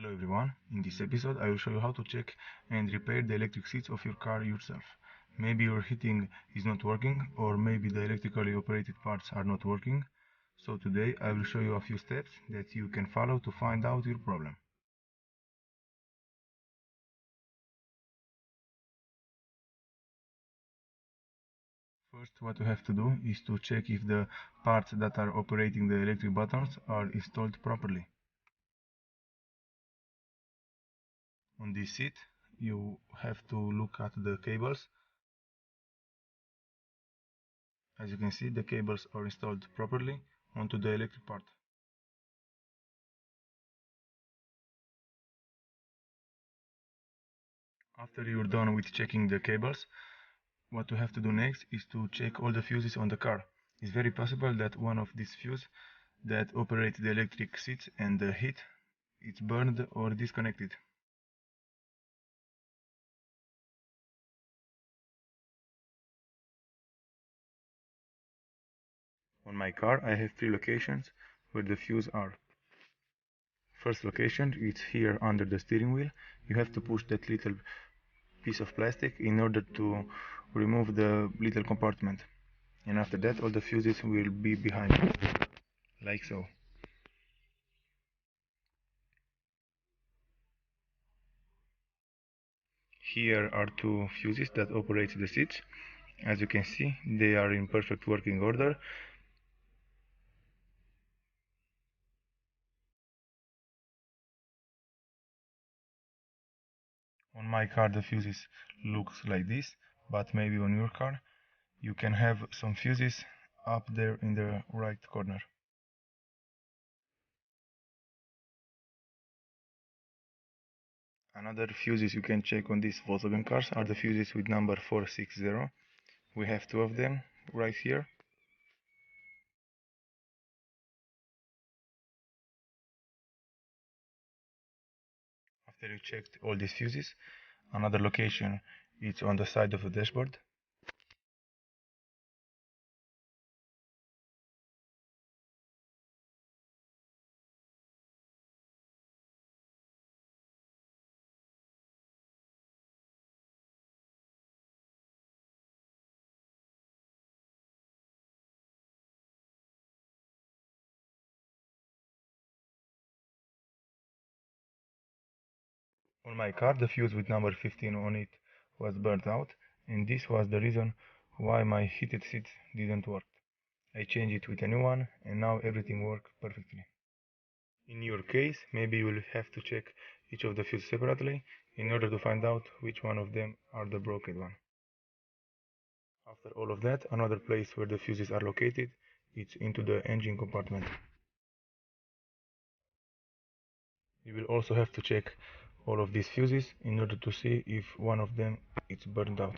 Hello everyone, in this episode I will show you how to check and repair the electric seats of your car yourself. Maybe your heating is not working, or maybe the electrically operated parts are not working. So today I will show you a few steps that you can follow to find out your problem. First, what you have to do is to check if the parts that are operating the electric buttons are installed properly. On this seat, you have to look at the cables. As you can see, the cables are installed properly onto the electric part. After you're done with checking the cables, what you have to do next is to check all the fuses on the car. It's very possible that one of these fuses that operate the electric seats and the heat is burned or disconnected. On my car I have 3 locations where the fuses are. First location is here under the steering wheel. You have to push that little piece of plastic in order to remove the little compartment. And after that all the fuses will be behind you, like so. Here are 2 fuses that operate the seats. As you can see, they are in perfect working order. On my car the fuses looks like this, but maybe on your car you can have some fuses up there in the right corner. Another fuses you can check on these Volkswagen cars are the fuses with number 460. We have 2 of them right here. After you checked all these fuses, another location is on the side of the dashboard. On my car the fuse with number 15 on it was burnt out, and this was the reason why my heated seats didn't work. I changed it with a new one, and now everything works perfectly. In your case, maybe you will have to check each of the fuses separately in order to find out which one of them are the broken one. After all of that, another place where the fuses are located is into the engine compartment. You will also have to check all of these fuses in order to see if one of them is burned out.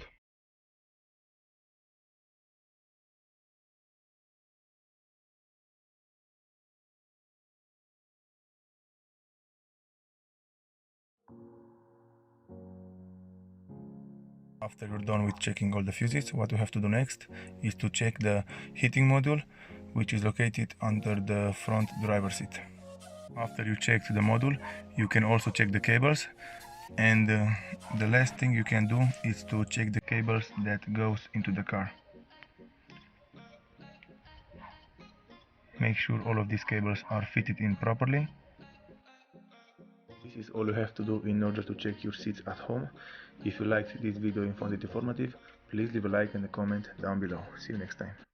After you're done with checking all the fuses, what you have to do next is to check the heating module, which is located under the front driver's seat. After you check the module, you can also check the cables, and the last thing you can do is to check the cables that goes into the car. Make sure all of these cables are fitted in properly. This is all you have to do in order to check your seats at home. If you liked this video and found it informative, please leave a like and a comment down below. See you next time.